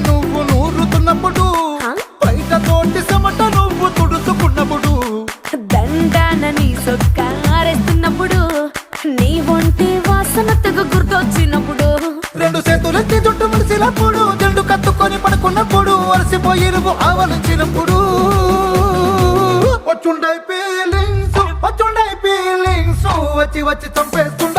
నువ్వు నూరుతున్నప్పుడు, బయట తోటి చెమట నువ్వు తుడుచుకున్నప్పుడు, దండాన నీ సొక్కారేస్తున్నప్పుడు, నీ ఒంటి వాసన తెగ గుర్తొచ్చినప్పుడు, రెండు చేతులెత్తి జుట్టు ముడిసినప్పుడు, జండు కత్తుకొని పడుకున్నప్పుడు, అలసిపోయి నువ్వు ఆవలించినప్పుడు, వచ్చుండై ఫీలింగ్స్ వచ్చి వచ్చి చంపేస్తు